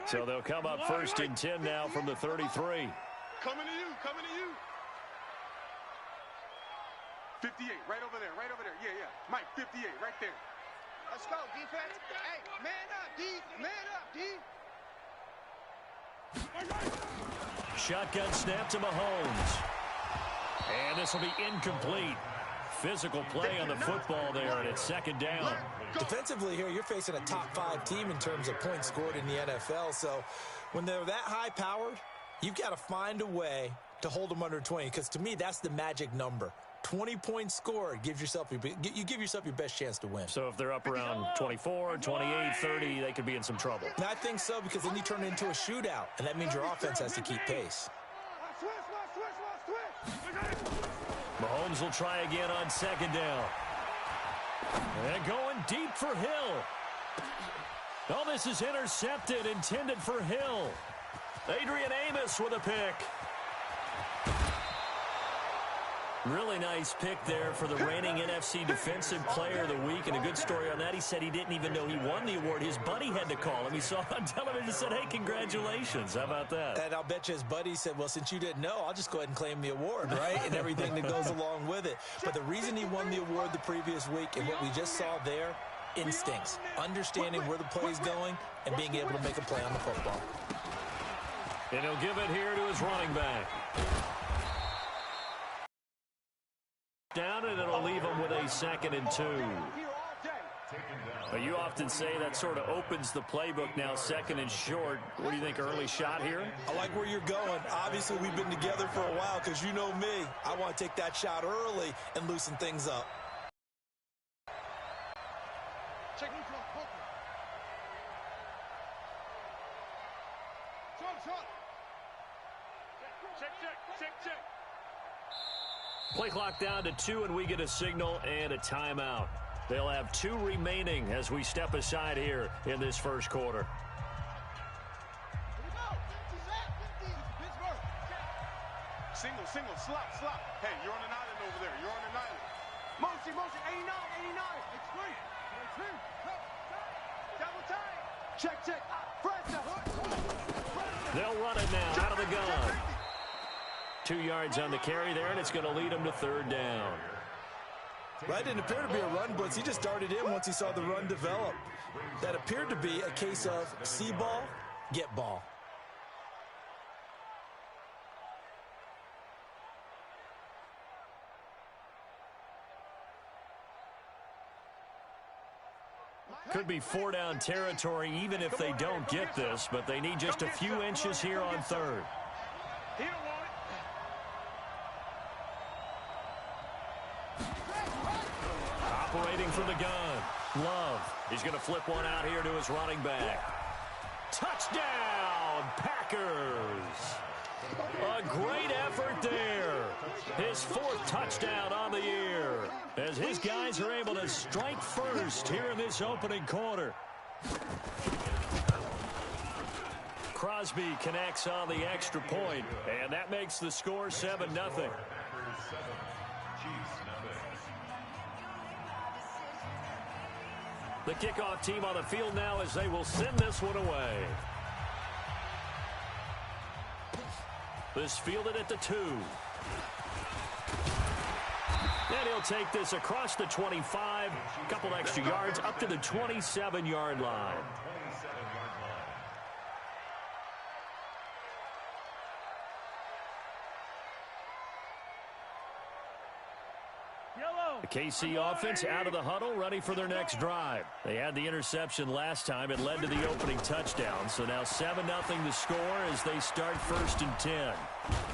So they'll come up first and 10 now from the 33. Coming to you, coming to you. 58, right over there, right over there. Yeah, yeah. Mike, 58, right there. Let's go, defense. Hey, man up, D. Man up, D. Shotgun snap to Mahomes. And this will be incomplete. Physical play on the football there, and it's second down. Defensively here, you're facing a top-5 team in terms of points scored in the NFL. So when they're that high-powered, you've got to find a way to hold them under 20, because to me, that's the magic number. 20 points scored gives yourself you give yourself your best chance to win. So if they're up around 24, 28, 30, they could be in some trouble. And I think so, because then you turn it into a shootout, and that means your offense has to keep pace. Mahomes will try again on second down. And going deep for Hill. Oh, this is intercepted, intended for Hill. Adrian Amos with a pick. Really nice pick there for the reigning NFC Defensive Player of the Week. And a good story on that, he said he didn't even know he won the award. His buddy had to call him. He saw it on television and said, hey, congratulations. How about that? And I'll bet you his buddy said, well, since you didn't know, I'll just go ahead and claim the award, right? And everything that goes along with it. But the reason he won the award the previous week and what we just saw there, instincts, understanding where the play is going and being able to make a play on the football. And he'll give it here to his running back. Down, and it'll leave him with a 2nd and 2. But you often say that sort of opens the playbook now, 2nd and short. What do you think, early shot here? I like where you're going. Obviously, we've been together for a while because you know me. I want to take that shot early and loosen things up. Play clock down to 2, and we get a signal and a timeout. They'll have 2 remaining as we step aside here in this first quarter. Single, slop. Hey, you're on an island over there. You're on an island. Motion, 89. Extreme. Double time. Check. Pressure. They'll run it now out of the gun. 2 yards on the carry there, and it's going to lead them to 3rd down. That didn't appear to be a run blitz. He just darted in once he saw the run develop. That appeared to be a case of see ball, get ball. Could be 4-down territory even if they don't get this, but they need just a few inches here on 3rd. Operating from the gun. Love. He's going to flip one out here to his running back. Touchdown, Packers. A great effort there. His 4th touchdown on the year as his guys are able to strike first here in this opening quarter. Crosby connects on the extra point, and that makes the score 7-0. The kickoff team on the field now as they will send this one away. This fielded at the 2. And he'll take this across the 25, a couple extra yards up to the 27-yard line. The KC offense out of the huddle, ready for their next drive. They had the interception last time. It led to the opening touchdown. So now 7-0 the score as they start 1st and 10.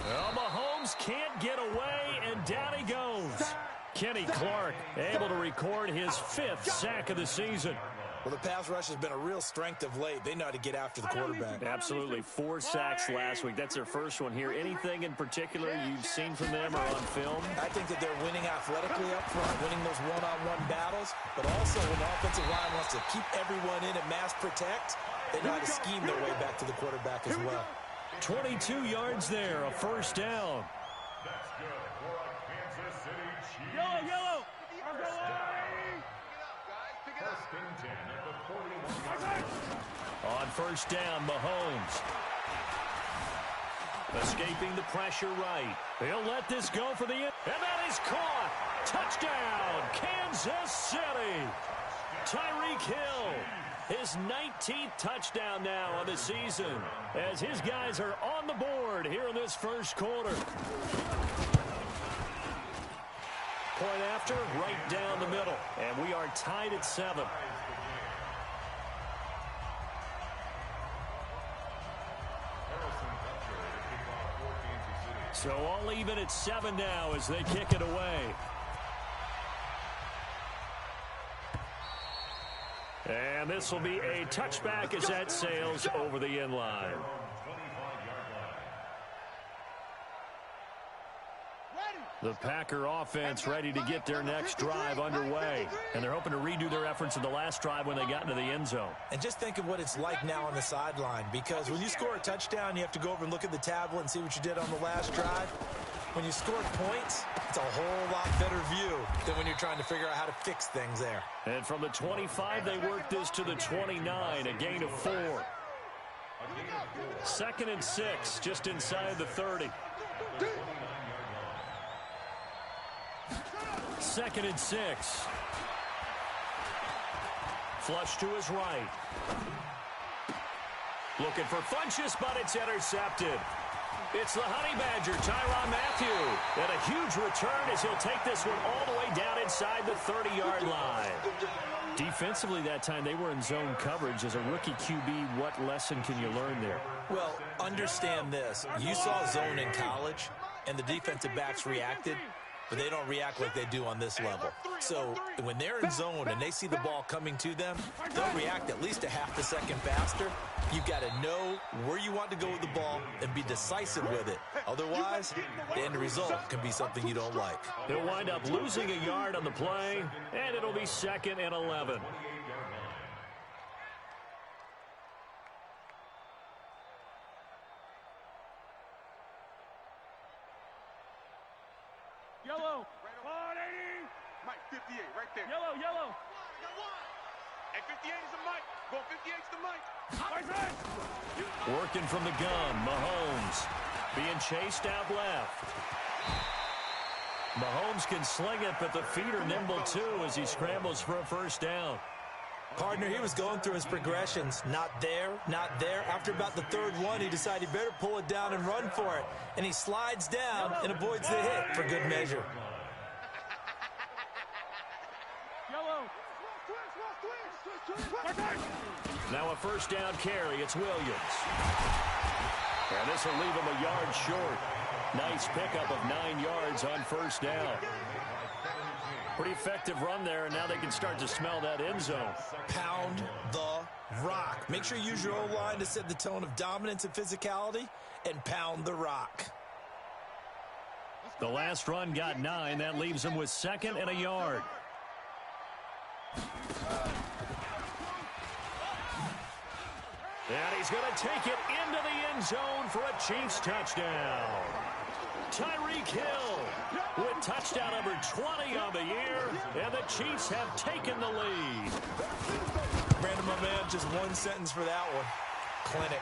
Well, Mahomes can't get away, and down he goes. Kenny Clark able to record his 5th sack of the season. Well, the pass rush has been a real strength of late. They know how to get after the quarterback. Absolutely. 4 sacks last week. That's their first one here. Anything in particular you've seen from them or on film? I think that they're winning athletically up front, winning those one-on-one battles, but also when the offensive line wants to keep everyone in and mass protect, they know how to scheme their way back to the quarterback as well. 22 yards there, a 1st down. Yellow. On first down, Mahomes. Escaping the pressure right. He'll let this go for the end. And that is caught. Touchdown, Kansas City. Tyreek Hill. His 19th touchdown now of the season as his guys are on the board here in this first quarter. Point after, right down the middle. And we are tied at 7. So all even at 7 now as they kick it away. And this will be a touchback as that sails over the end line. The Packer offense ready to get their next drive underway. And they're hoping to redo their efforts in the last drive when they got into the end zone. And just think of what it's like now on the sideline, because when you score a touchdown, you have to go over and look at the tablet and see what you did on the last drive. When you score points, it's a whole lot better view than when you're trying to figure out how to fix things there. And from the 25, they work this to the 29, a gain of 4. 2nd and 6, just inside the 30. 2nd and 6. Flush to his right. Looking for Funchess, but it's intercepted. It's the Honey Badger, Tyrann Mathieu. And a huge return as he'll take this one all the way down inside the 30-yard line. Defensively that time, they were in zone coverage. As a rookie QB, what lesson can you learn there? Well, understand this. You saw zone in college, and the defensive backs reacted, but they don't react like they do on this level. So when they're in zone and they see the ball coming to them, they'll react at least a half a second faster. You've got to know where you want to go with the ball and be decisive with it. Otherwise, the end result can be something you don't like. They'll wind up losing a yard on the play, and it'll be 2nd and 11. Yellow. 180. Mike, 58, right there. Yellow, yellow. Hey, 58 is the Mike. Go, 58's the Mike. Working from the gun, Mahomes. Being chased out left. Mahomes can sling it, but the feet are nimble too as he scrambles for a first down. Partner, he was going through his progressions. Not there, not there. After about the 3rd one, he decided he better pull it down and run for it. And he slides down and avoids the hit for good measure. Now a first down carry. It's Williams. And this will leave him a yard short. Nice pickup of 9 yards on first down. Pretty effective run there, and now they can start to smell that end zone. Pound the rock. Make sure you use your O-line to set the tone of dominance and physicality, and pound the rock. The last run got 9. That leaves him with 2nd and a yard. And he's going to take it into the end zone for a Chiefs touchdown. Tyreek Hill with touchdown number 20 on the year, and the Chiefs have taken the lead. Brandon, my man, just one sentence for that one. Clinic.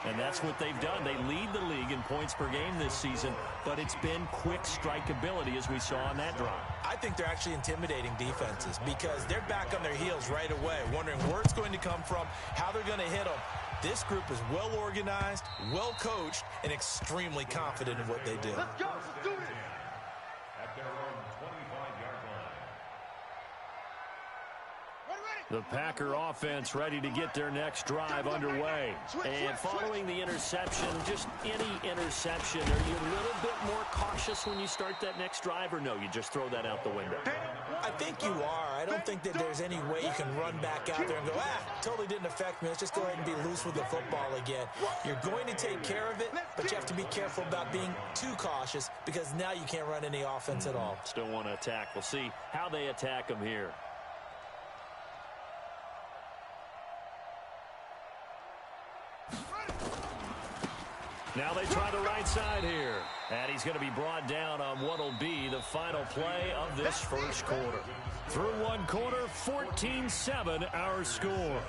And that's what they've done. They lead the league in points per game this season, but it's been quick strikeability as we saw on that drive. I think they're actually intimidating defenses because they're back on their heels right away, wondering where it's going to come from, how they're going to hit them. This group is well organized, well coached, and extremely confident in what they do. Let's go. Let's do it. At their own 25-yard line. The Packer offense ready to get their next drive underway. And following the interception, just any interception, are you a little bit more cautious when you start that next drive, or no, you just throw that out the window? I think you are. I don't think that there's any way you can run back out there and go, totally didn't affect me. Let's just go ahead and be loose with the football again. You're going to take care of it, but you have to be careful about being too cautious because now you can't run any offense at all. Still want to attack. We'll see how they attack them here. Now they try the right side here. And he's going to be brought down on what will be the final play of this first quarter. Through one quarter, 14-7 our score.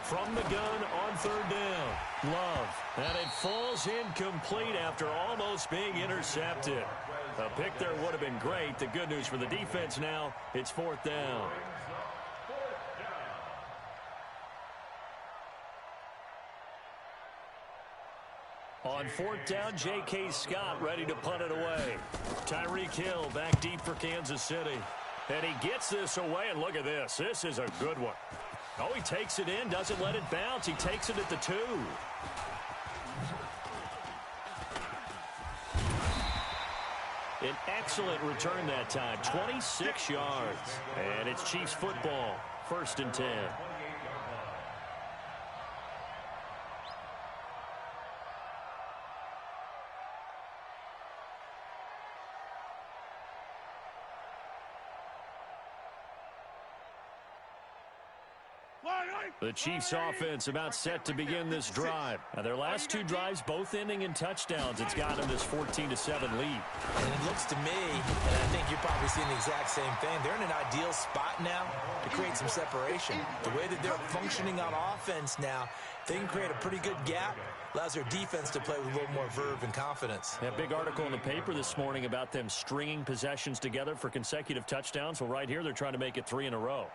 From the gun on third down, Love. And it falls incomplete after almost being intercepted. A pick there would have been great. The good news for the defense now, it's fourth down. On fourth down, J.K. Scott ready to punt it away. Tyreek Hill back deep for Kansas City. And he gets this away, and look at this. This is a good one. Oh, he takes it in, doesn't let it bounce. He takes it at the 2. An excellent return that time, 26 yards. And it's Chiefs football, 1st and 10. The Chiefs offense about set to begin this drive. Now, their last 2 drives, both ending in touchdowns. It's got them this 14-7 lead. And it looks to me, and I think you're probably seeing the exact same thing, they're in an ideal spot now to create some separation. The way that they're functioning on offense now, they can create a pretty good gap. Allows their defense to play with a little more verve and confidence. A big article in the paper this morning about them stringing possessions together for consecutive touchdowns. Well, right here, they're trying to make it 3 in a row.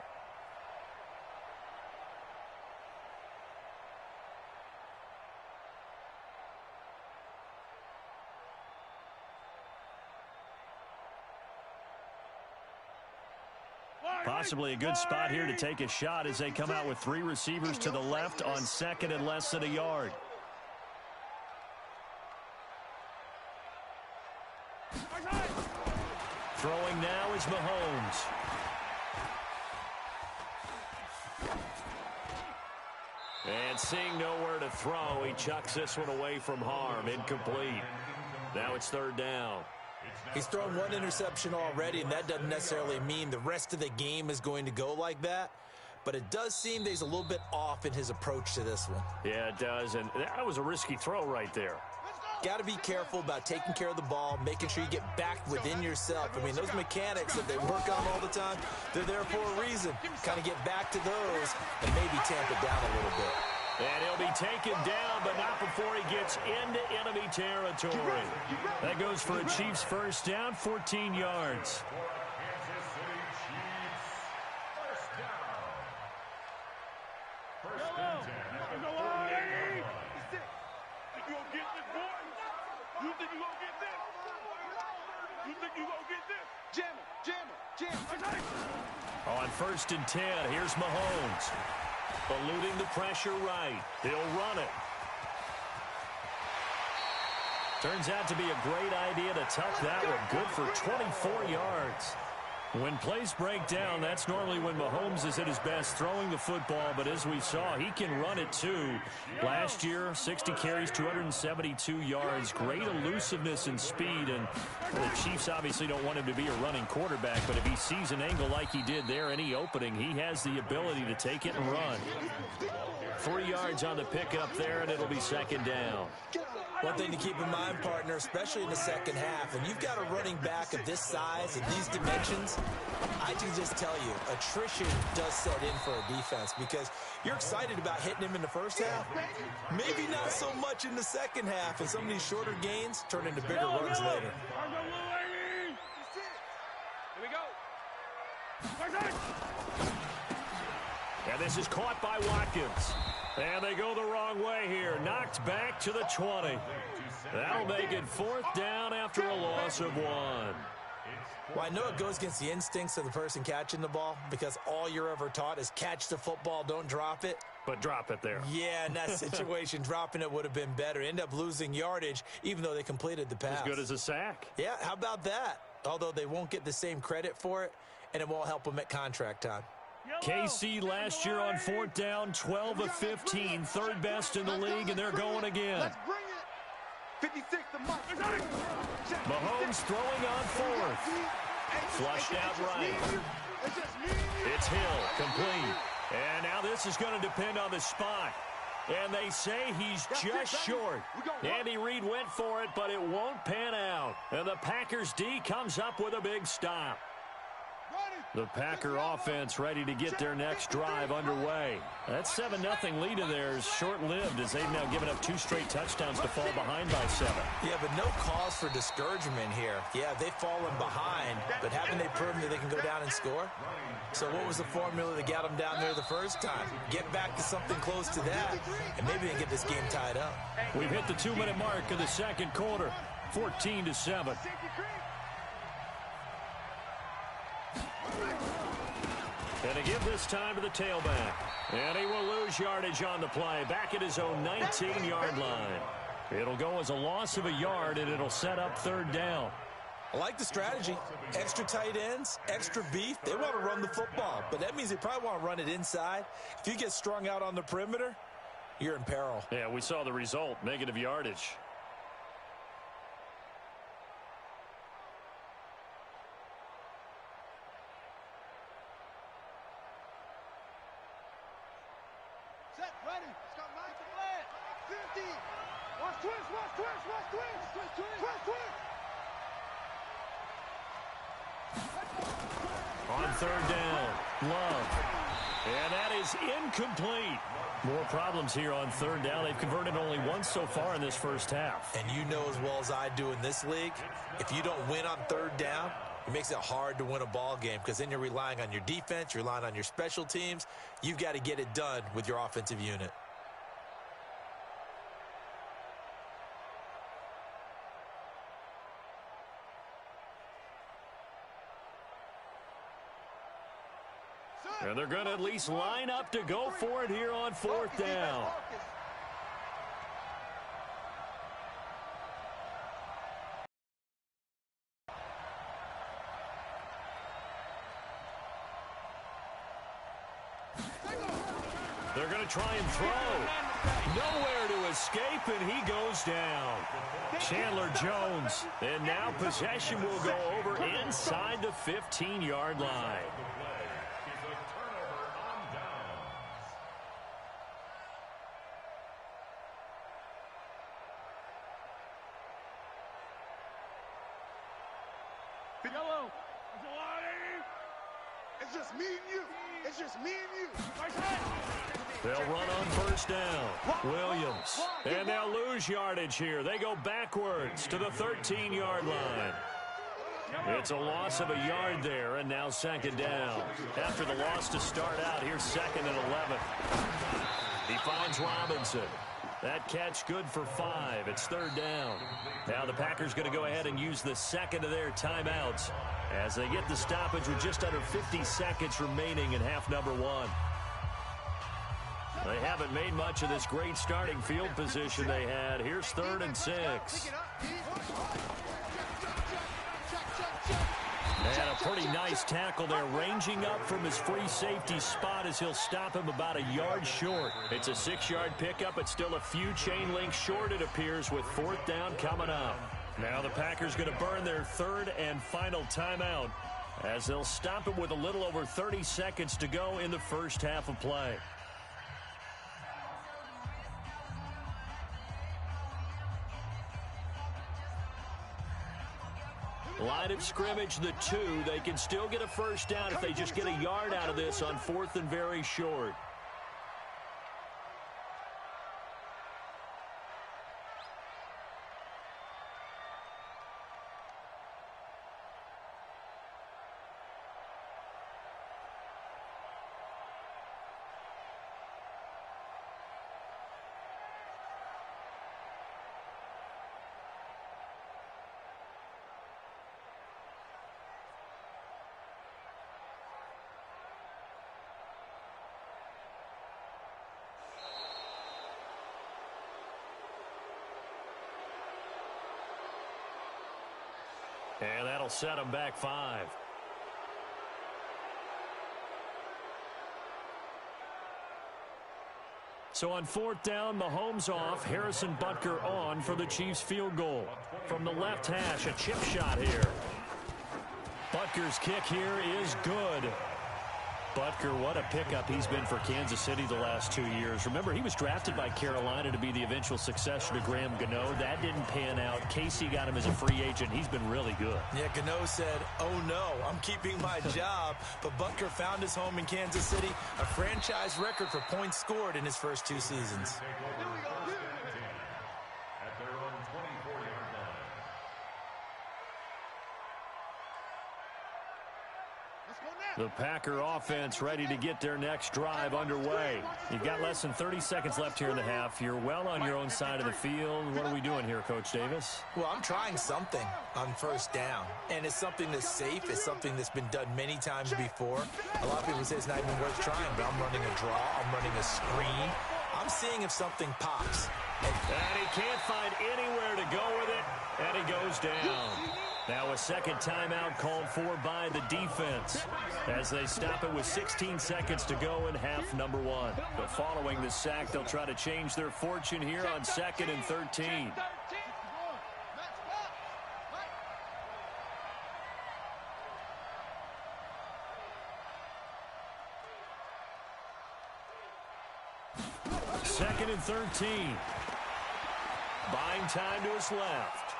Possibly a good spot here to take a shot as they come out with 3 receivers to the left on 2nd and less than a yard. Throwing now is Mahomes. And seeing nowhere to throw, he chucks this one away from harm. Incomplete. Now it's 3rd down. He's thrown 1 interception already, and that doesn't necessarily mean the rest of the game is going to go like that. But it does seem that he's a little bit off in his approach to this one. Yeah, it does, and that was a risky throw right there. Got to be careful about taking care of the ball, making sure you get back within yourself. I mean, those mechanics that they work on all the time, they're there for a reason. Kind of get back to those and maybe tamp it down a little bit. And he'll be taken down, but not before he gets into enemy territory. That goes for a Chiefs first down, 14 yards. On 1st and 10, here's Mahomes. Eluding the pressure right. He'll run it. Turns out to be a great idea to tuck that one. Good for 24 yards. When plays break down, that's normally when Mahomes is at his best throwing the football. But as we saw, he can run it too. Last year, 60 carries, 272 yards. Great elusiveness and speed. And the Chiefs obviously don't want him to be a running quarterback. But if he sees an angle like he did there, any opening, he has the ability to take it and run. 3 yards on the pickup there, and it'll be 2nd down. One thing to keep in mind, partner, especially in the second half, and you've got a running back of this size and these dimensions, I can just tell you, attrition does set in for a defense because you're excited about hitting him in the first half. Maybe not so much in the second half, and some of these shorter gains turn into bigger runs later. Here we go. And this is caught by Watkins. And they go the wrong way here. Knocked back to the 20. That'll make it 4th down after a loss of 1. Well, I know it goes against the instincts of the person catching the ball because all you're ever taught is catch the football, don't drop it. But drop it there. Yeah, in that situation, dropping it would have been better. End up losing yardage, even though they completed the pass. As good as a sack. Yeah, how about that? Although they won't get the same credit for it, and it won't help them at contract time. KC last year on 4th down, 12 of 15, 3rd best in the league, and they're going again. Let's bring it. 56 to Mahomes throwing on 4th. Flushed out right. It's Hill, complete. And now this is going to depend on the spot. And they say he's just short. Andy Reid went for it, but it won't pan out. And the Packers D comes up with a big stop. The Packer offense ready to get their next drive underway. That 7-0 lead of theirs short-lived as they've now given up 2 straight touchdowns to fall behind by 7. Yeah, but no cause for discouragement here. Yeah, they've fallen behind, but haven't they proven that they can go down and score? So what was the formula that got them down there the first time? Get back to something close to that, and maybe they can get this game tied up. We've hit the 2-minute mark of the second quarter, 14-7. And to give this time to the tailback. And he will lose yardage on the play, back at his own 19-yard line. It'll go as a loss of a yard, and it'll set up 3rd down. I like the strategy. Extra tight ends, extra beef. They want to run the football, but that means they probably want to run it inside. If you get strung out on the perimeter, you're in peril. Yeah, we saw the result, negative yardage. Set, ready. Scott Knight to play. 50. Watch twist, watch twist, watch twist. Twist, twist, twist, twist. On 3rd down, Love. And that is incomplete. More problems here on 3rd down. They've converted only once so far in this first half. And you know as well as I do in this league, if you don't win on 3rd down, it makes it hard to win a ball game because then you're relying on your defense, you're relying on your special teams. You've got to get it done with your offensive unit. And they're going to at least line up to go for it here on 4th down. They're going to try and throw. Nowhere to escape, and he goes down. Chandler Jones. And now possession will go over inside the 15-yard line. Yellow. It's just me and you. It's just me and you. They'll run on 1st down. Williams. And they'll lose yardage here. They go backwards to the 13-yard line. It's a loss of a yard there, and now 2nd down. After the loss to start out, here's 2nd and 11. He finds Robinson. That catch good for 5. It's 3rd down. Now the Packers going to go ahead and use the 2nd of their timeouts as they get the stoppage with just under 50 seconds remaining in half number 1. They haven't made much of this great starting field position they had. Here's 3rd and 6. And a pretty nice tackle there, ranging up from his free safety spot as he'll stop him about a yard short. It's a 6-yard pickup, but still a few chain links short, it appears, with 4th down coming up. Now the Packers going to burn their 3rd and final timeout as they'll stop it with a little over 30 seconds to go in the first half of play. Line of scrimmage, the 2. They can still get a 1st down if they just get a yard out of this on 4th and very short. And that'll set them back 5. So on 4th down, Mahomes off, Harrison Butker on for the Chiefs field goal. From the left hash, a chip shot here. Butker's kick here is good. Butker, what a pickup he's been for Kansas City the last 2 years. Remember, he was drafted by Carolina to be the eventual successor to Graham Gano. That didn't pan out. Casey got him as a free agent. He's been really good. Yeah, Gano said, oh no, I'm keeping my job. But Butker found his home in Kansas City, a franchise record for points scored in his first 2 seasons. At their own 24-yard line. The Packer offense ready to get their next drive underway. You've got less than 30 seconds left here in the half. You're well on your own side of the field. What are we doing here, Coach Davis? Well, I'm trying something on first down, and it's something that's safe. It's something that's been done many times before. A lot of people say it's not even worth trying, but I'm running a draw. I'm running a screen. I'm seeing if something pops. And he can't find anywhere to go with it, and he goes down. Now a second timeout called for by the defense as they stop it with 16 seconds to go in half number 1. But following the sack, they'll try to change their fortune here on 2nd and 13. Second and 13. Buying time to his left.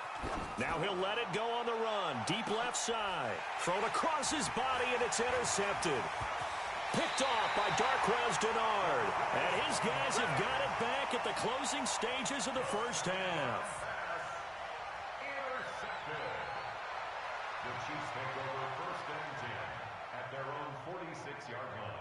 Now he'll let it go on the run. Deep left side. Thrown across his body, and it's intercepted. Picked off by Darqueze Dennard. And his guys have got it back at the closing stages of the first half. Intercepted. The Chiefs take over 1st and 10 at their own 46-yard line.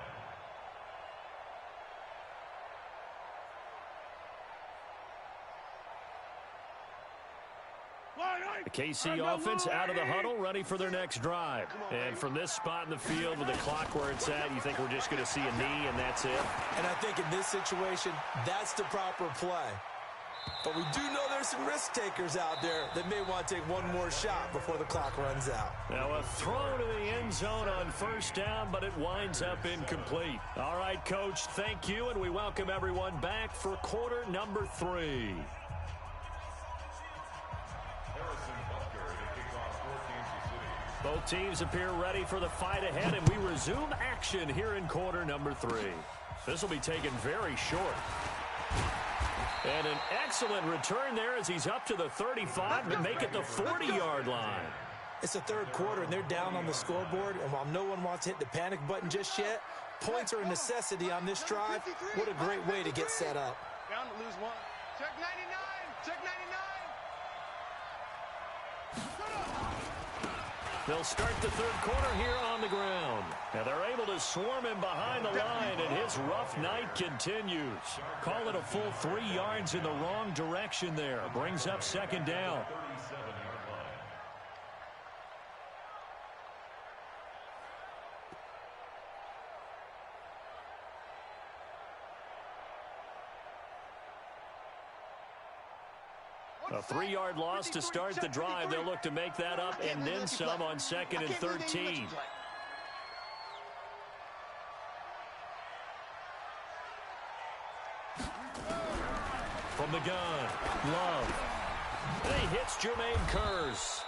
The KC offense out of the huddle, ready for their next drive. And from this spot in the field with the clock where it's at, you think we're just going to see a knee and that's it? And I think in this situation, that's the proper play. But we do know there's some risk takers out there that may want to take one more shot before the clock runs out. Now a throw to the end zone on first down, but it winds up incomplete. All right, Coach, thank you, and we welcome everyone back for quarter number 3. Both teams appear ready for the fight ahead, and we resume action here in quarter number 3. This will be taken very short. And an excellent return there as he's up to the 35 and make it the 40-yard line. It's the third quarter, and they're down on the scoreboard, and while no one wants to hit the panic button just yet, points are a necessity on this drive. What a great way to get set up. Down to lose 1. Check 99! Check 99! They'll start the third quarter here on the ground. And they're able to swarm him behind the line, and his rough night continues. Call it a full 3 yards in the wrong direction there. Brings up second down. A 3-yard loss to start the drive. They'll look to make that up and then some on 2nd and 13. From the gun, Love. And he hits Jermaine Kearse.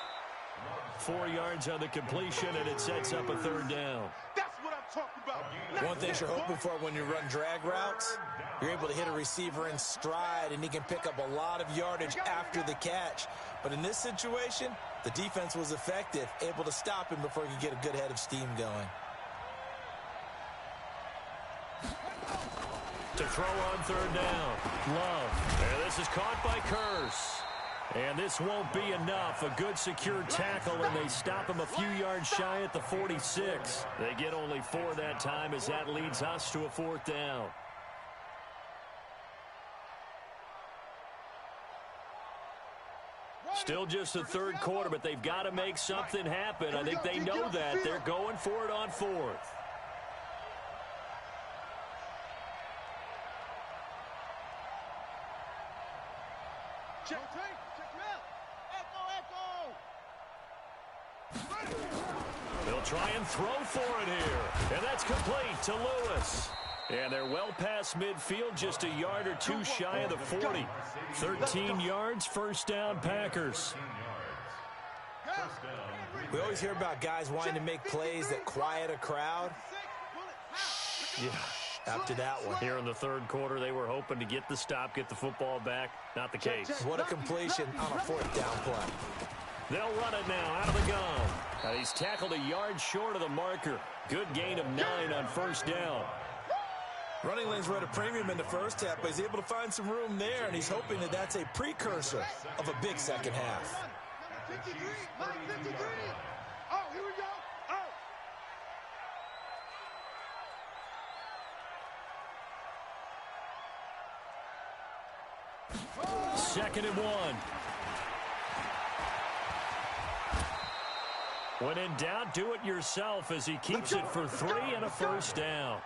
4 yards on the completion, and it sets up a third down. That's what I'm talking about. One thing you're hoping for when you run drag routes, you're able to hit a receiver in stride, and he can pick up a lot of yardage after the catch. But in this situation, the defense was effective, able to stop him before he could get a good head of steam going. To throw on third down, Love. And this is caught by Kearse. And this won't be enough. A good secure tackle, and they stop him a few yards shy at the 46. They get only 4 that time as that leads us to a 4th down. Still just the third quarter, but they've got to make something happen. I think they know that. They're going for it on 4th. They'll try and throw for it here. And that's complete to Lewis. And they're well past midfield, just a yard or 2 shy of the 40. 13 yards, first down, Packers. We always hear about guys wanting to make plays that quiet a crowd. Yeah, after that one. Here in the third quarter, they were hoping to get the stop, get the football back. Not the case. What a completion on a fourth down play. They'll run it now out of the gun. And he's tackled a yard short of the marker. Good gain of 9 on first down. Running lanes were at a premium in the first half, but he's able to find some room there, and he's hoping that that's a precursor of a big second half. 53, Mike 53. Oh, here we go. Oh. 2nd and 1. When in doubt, do it yourself as he keeps it for 3 and a first down.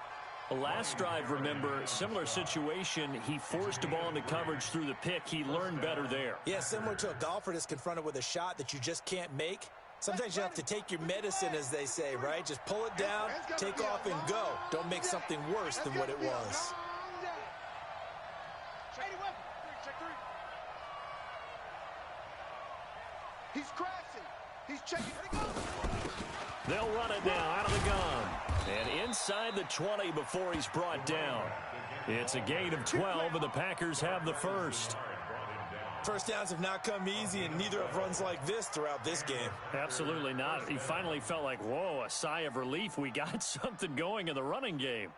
The last drive, remember, similar situation. He forced a ball into coverage through the pick. He learned better there. Yeah, similar to a golfer that's confronted with a shot that you just can't make. Sometimes you have to take your medicine, as they say, right? Just pull it down, take off, and go. Don't make something worse than what it was. Check 3. He's crashing. He's checking. They'll run it now out of the gun. And inside the 20 before he's brought down. It's a gain of 12, and the Packers have the first. First downs have not come easy, and neither have runs like this throughout this game. Absolutely not. He finally felt like, whoa, a sigh of relief. We got something going in the running game.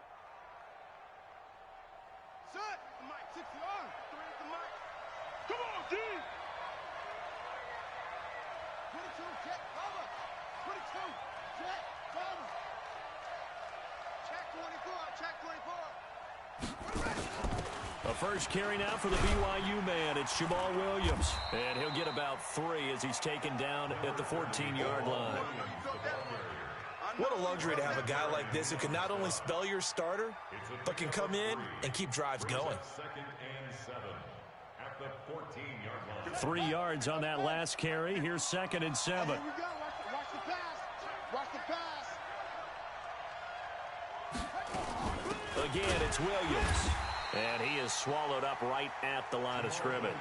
Set. Mike, 60 on. 3 at the mic. Come on, D. 22, check, cover. 22, check, cover. Check 24, check 24. A first carry now for the BYU man. It's Jamal Williams. And he'll get about 3 as he's taken down at the 14-yard line. What a luxury to have a guy like this who can not only spell your starter, but can come in and keep drives going. 2nd and 7 at the 14-yard line. 3 yards on that last carry. Here's 2nd and 7. Here we go. Watch the pass. Watch the pass. Again, it's Williams. And he is swallowed up right at the line of scrimmage.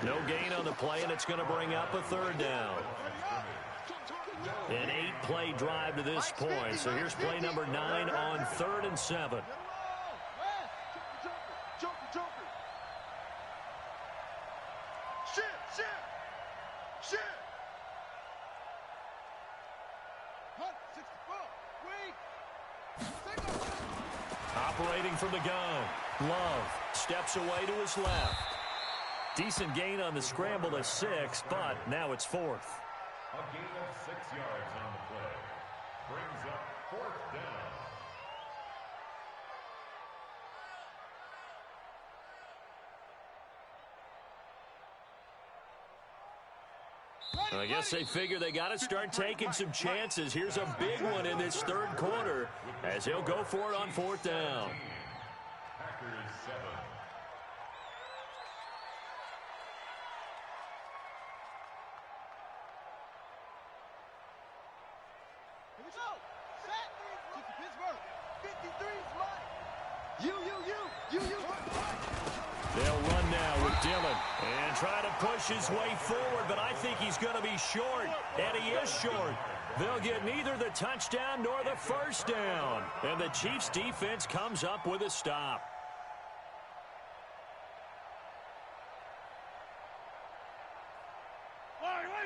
No gain on the play, and it's going to bring up a 3rd down. An 8-play drive to this point. So here's play number 9 on 3rd and 7. Jumper. Shit. Hunt, 64. Wait. Operating from the gun. Love steps away to his left. Decent gain on the scramble to 6, but now it's 4th. A gain of 6 yards on the play. Brings up 4th down. I guess they figure they got to start taking some chances. Here's a big one in this 3rd quarter as he'll go for it on 4th down. Packers 7. Here we go. Set. Kick to Pittsburgh. 53's mine. You. They'll run now with Dillon and try to push his way forward, but I think he's going to be short, and he is short. They'll get neither the touchdown nor the first down, and the Chiefs' defense comes up with a stop.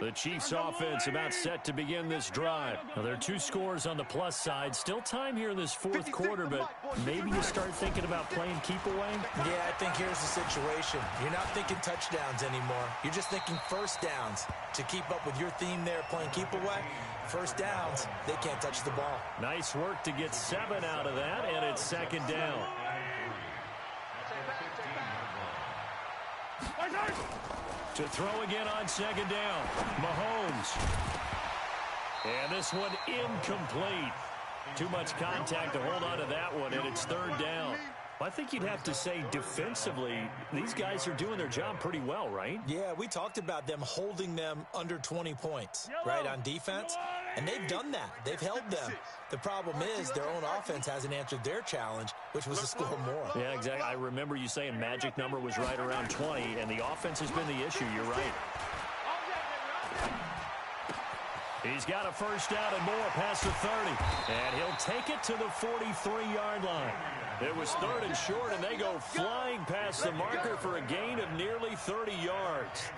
The Chiefs' offense about set to begin this drive. Now, there are 2 scores on the plus side. Still time here in this 4th quarter, but maybe you start thinking about playing keep away? Yeah, I think here's the situation. You're not thinking touchdowns anymore. You're just thinking first downs. To keep up with your theme there, playing keep away, first downs, they can't touch the ball. Nice work to get 7 out of that, and it's 2nd down. To throw again on 2nd down, Mahomes. And this one incomplete. Too much contact to hold on to that one, and it's 3rd down. I think you'd have to say defensively, these guys are doing their job pretty well, right? Yeah, we talked about them holding them under 20 points, right, on defense. And they've done that. They've held them. The problem is their own offense hasn't answered their challenge, which was to score more. Yeah, exactly. I remember you saying magic number was right around 20, and the offense has been the issue. You're right. He's got a first down and more past the 30. And he'll take it to the 43-yard line. It was 3rd and short, and they go flying past the marker for a gain of nearly 30 yards.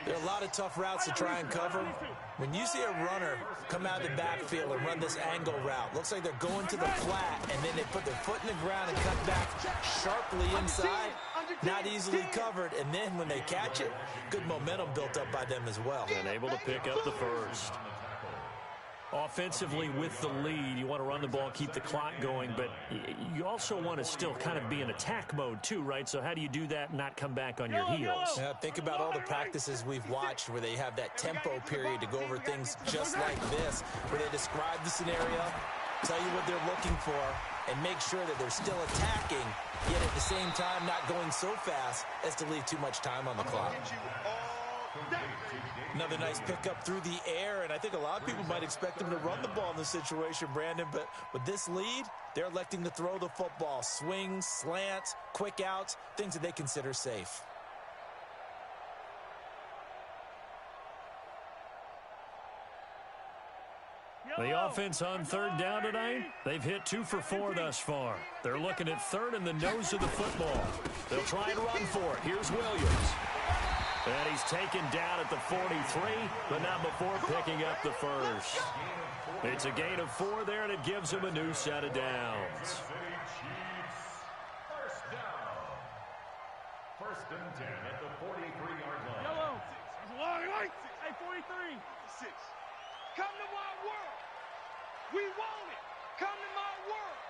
There are a lot of tough routes to try and cover. When you see a runner come out of the backfield and run this angle route, looks like they're going to the flat, and then they put their foot in the ground and cut back sharply inside, not easily covered. And then when they catch it, good momentum built up by them as well. And able to pick up the first. Offensively with the lead, you want to run the ball, keep the clock going, but you also want to still kind of be in attack mode too, right? So how do you do that and not come back on your heels? Yeah, think about all the practices we've watched where they have that tempo period to go over things just like this, where they describe the scenario, tell you what they're looking for, and make sure that they're still attacking, yet at the same time not going so fast as to leave too much time on the clock. Another nice pickup through the air, and I think a lot of people might expect them to run the ball in this situation, Brandon, but with this lead, they're electing to throw the football. Swings, slants, quick outs, things that they consider safe. The offense on 3rd down tonight, they've hit 2 for 4 thus far. They're looking at 3rd in the nose of the football. They'll try and run for it. Here's Williams. And he's taken down at the 43, but not before picking up the first. It's a gain of 4 there, and it gives him a new set of downs. First and 10 at the 43-yard line. Yellow. Hey, 43. 6. Come to my world. We want it. Come to my world.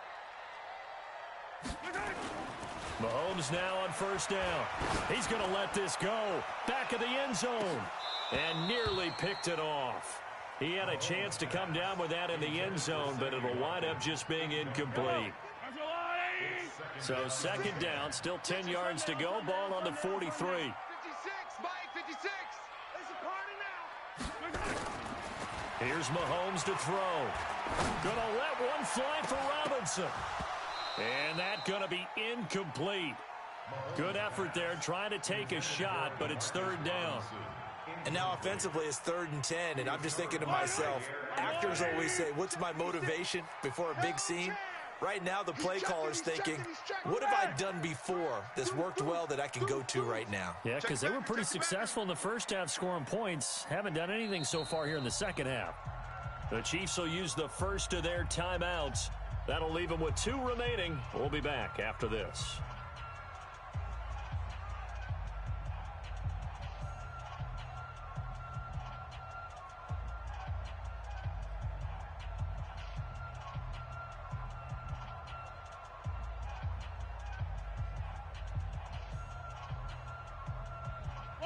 Mahomes now on 1st down. He's going to let this go. Back of the end zone. And nearly picked it off. He had a chance to come down with that in the end zone, but it'll wind up just being incomplete. So 2nd down, still 10 yards to go. Ball on the 43. 56, Mike, 56. It's a party now. Here's Mahomes to throw. Gonna let one fly for Robinson. And that's going to be incomplete. Good effort there, trying to take a shot, but it's 3rd down. And now offensively it's 3rd and 10, and I'm just thinking to myself, actors always say, what's my motivation before a big scene? Right now the play caller's thinking, what have I done before that's worked well that I can go to right now? Yeah, because they were pretty successful in the first half scoring points. Haven't done anything so far here in the second half. The Chiefs will use the first of their timeouts. That'll leave them with 2 remaining. We'll be back after this.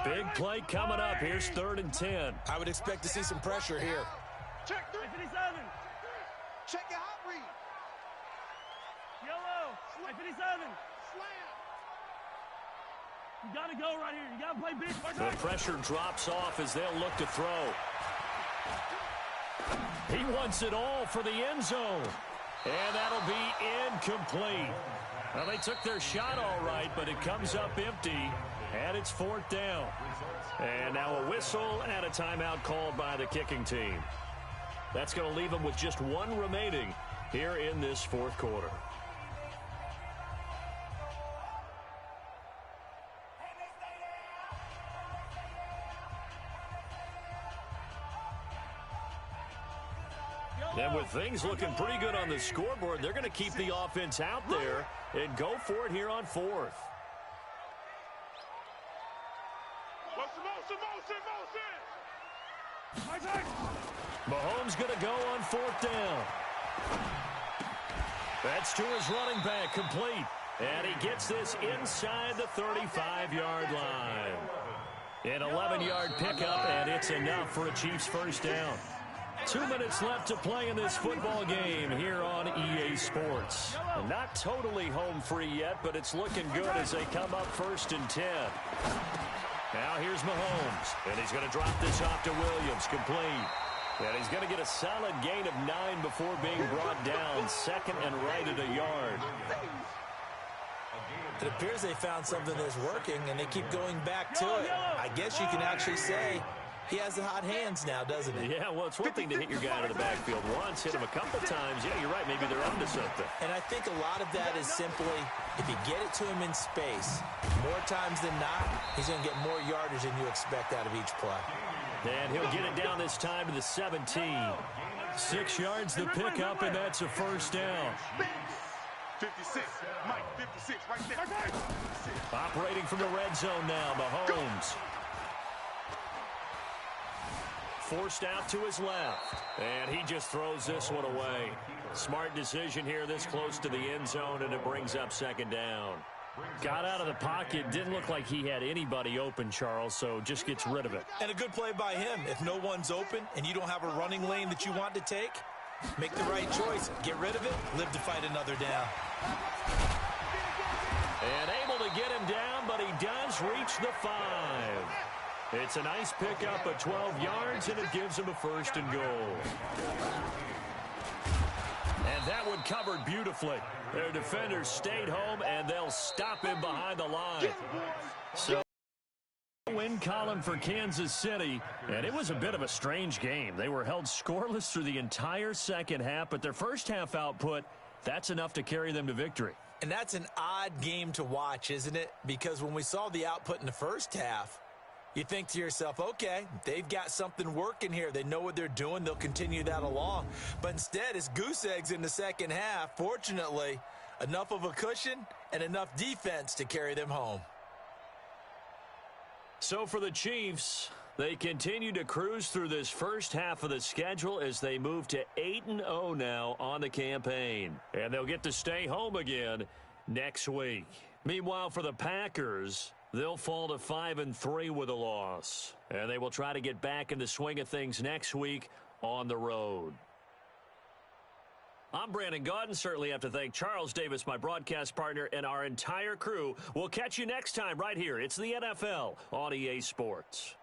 Big play coming up. Here's 3rd and 10. I would expect to see some pressure here. Check 57. Check your hot read. Yellow. 57. Slam. You got to go right here. You got to play big. The pressure drops off as they'll look to throw. He wants it all for the end zone. And that'll be incomplete. Well, they took their shot all right, but it comes up empty. And it's 4th down. And now a whistle and a timeout called by the kicking team. That's going to leave them with just 1 remaining here in this 4th quarter. And with things looking pretty good on the scoreboard, they're going to keep the offense out there and go for it here on 4th. Mahomes going to go on 4th down. That's to his running back, complete. And he gets this inside the 35-yard line. An 11-yard pickup, and it's enough for a Chiefs first down. 2 minutes left to play in this football game here on EA Sports. And not totally home free yet, but it's looking good as they come up 1st and 10. Now here's Mahomes, and he's going to drop this off to Williams, complete. And he's going to get a solid gain of 9 before being brought down, 2nd and right at a yard. It appears they found something that's working, and they keep going back to it. I guess you can actually say He has the hot hands now, doesn't he? Yeah, well, it's one thing to hit your guy out of the backfield once, hit him a couple times. Yeah, you're right. Maybe they're onto something. And I think a lot of that is simply, if you get it to him in space, more times than not, he's going to get more yardage than you expect out of each play. And he'll get it down this time to the 17. 6 yards the pickup, and that's a first down. 56. Mike, 56 right there. 56. Operating from the red zone now, Mahomes. Forced out to his left, and he just throws this one away. Smart decision here this close to the end zone, and it brings up second down. Got out of the pocket, didn't look like he had anybody open, Charles, so just gets rid of it. And a good play by him. If no one's open and you don't have a running lane that you want to take, make the right choice. Get rid of it, live to fight another down. And able to get him down, but he does reach the 5. It's a nice pickup of 12 yards, and it gives him a first and goal. And that one covered beautifully. Their defenders stayed home, and they'll stop him behind the line. So, win column for Kansas City, and it was a bit of a strange game. They were held scoreless through the entire second half, but their first half output, that's enough to carry them to victory. And that's an odd game to watch, isn't it? Because when we saw the output in the first half, you think to yourself, okay, they've got something working here. They know what they're doing. They'll continue that along. But instead, it's goose eggs in the second half. Fortunately, enough of a cushion and enough defense to carry them home. So for the Chiefs, they continue to cruise through this first half of the schedule as they move to 8-0 now on the campaign. And they'll get to stay home again next week. Meanwhile, for the Packers, they'll fall to 5-3 with a loss. And they will try to get back in the swing of things next week on the road. I'm Brandon Gaudin. Certainly have to thank Charles Davis, my broadcast partner, and our entire crew. We'll catch you next time right here. It's the NFL on EA Sports.